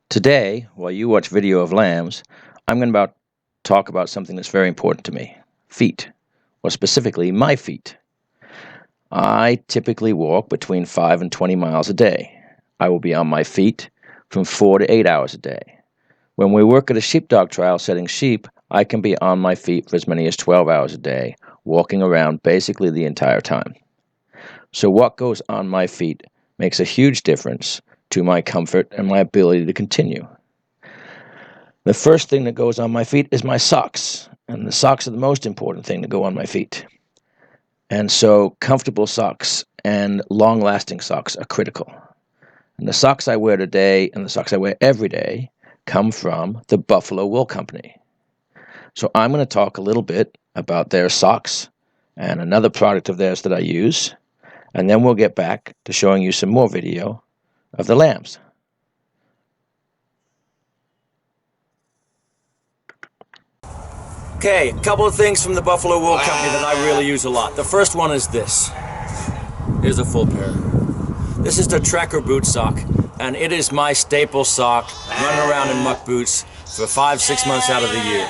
Today, while you watch video of lambs, I'm going to talk about something that's very important to me: feet, or specifically my feet. I typically walk between 5 and 20 miles a day. I will be on my feet from 4 to 8 hours a day. When we work at a sheepdog trial setting sheep, I can be on my feet for as many as 12 hours a day, walking around basically the entire time. So what goes on my feet makes a huge difference to my comfort and my ability to continue. The first thing that goes on my feet is my socks, and the socks are the most important thing to go on my feet. And so comfortable socks and long-lasting socks are critical. And the socks I wear today and the socks I wear every day come from the Buffalo Wool Company. So I'm going to talk a little bit about their socks and another product of theirs that I use, and then we'll get back to showing you some more video of the lambs. Okay, a couple of things from the Buffalo Wool Company that I really use a lot. The first one is this. Here's a full pair. This is the Trekker boot sock, and it is my staple sock, running around in muck boots for 5-6 months out of the year.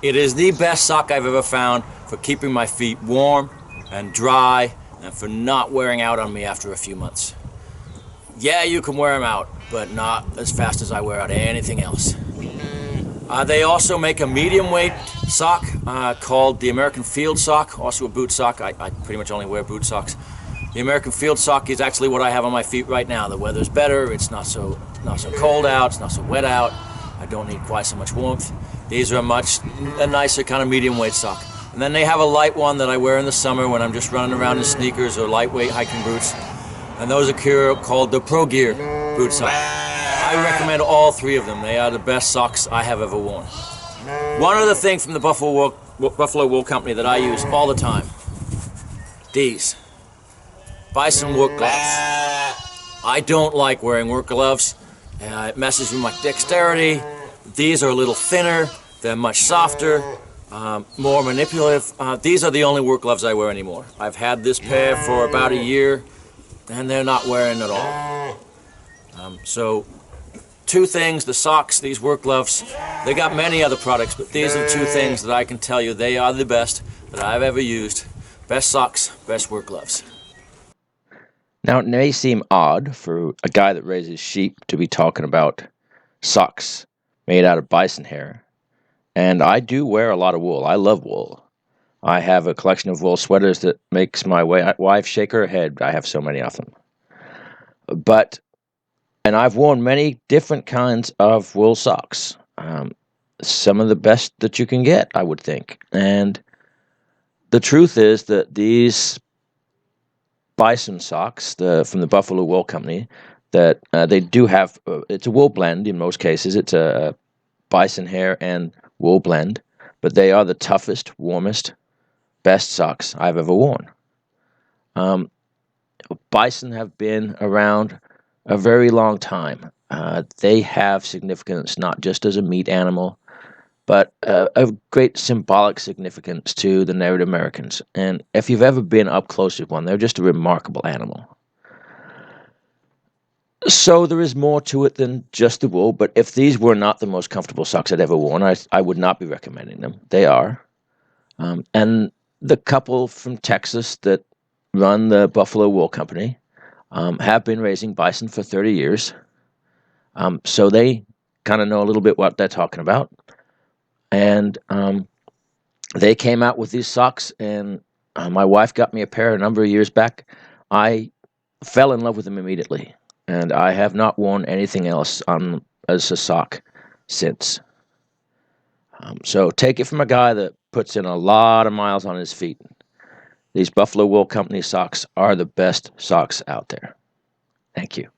It is the best sock I've ever found for keeping my feet warm and dry and for not wearing out on me after a few months. Yeah, you can wear them out, but not as fast as I wear out anything else. They also make a medium weight sock called the American Field Sock, also a boot sock. I pretty much only wear boot socks. The American Field Sock is actually what I have on my feet right now. The weather's better, it's not so cold out, it's not so wet out. I don't need quite so much warmth. These are a nicer kind of medium weight sock. And then they have a light one that I wear in the summer when I'm just running around in sneakers or lightweight hiking boots. And those are called the Pro Gear boot sock. I recommend all three of them. They are the best socks I have ever worn. One other thing from the Buffalo Wool Company that I use all the time. These. Bison work gloves. I don't like wearing work gloves. It messes with my dexterity. These are a little thinner. They're much softer, more manipulative. These are the only work gloves I wear anymore. I've had this pair for about a year, and they're not wearing at all. So, two things, the socks, these work gloves. They got many other products, but these are two things that I can tell you they are the best that I've ever used. Best socks, best work gloves. Now, it may seem odd for a guy that raises sheep to be talking about socks made out of bison hair, and I do wear a lot of wool. I love wool. I have a collection of wool sweaters that makes my wife shake her head. I have so many of them. And I've worn many different kinds of wool socks. Some of the best that you can get, I would think. And the truth is that these bison socks from the Buffalo Wool Company, that they do have, it's a wool blend in most cases. It's a bison hair and wool blend, but they are the toughest, warmest, best socks I've ever worn. Bison have been around a very long time. They have significance not just as a meat animal, but a great symbolic significance to the Native Americans. And if you've ever been up close with one, they're just a remarkable animal. So there is more to it than just the wool, but if these were not the most comfortable socks I'd ever worn, I would not be recommending them. They are. And the couple from Texas that run the Buffalo Wool Company have been raising bison for 30 years. So they kind of know a little bit what they're talking about. And they came out with these socks, and my wife got me a pair a number of years back. I fell in love with them immediately, and I have not worn anything else as a sock since. So take it from a guy that puts in a lot of miles on his feet. These Buffalo Wool Company socks are the best socks out there. Thank you.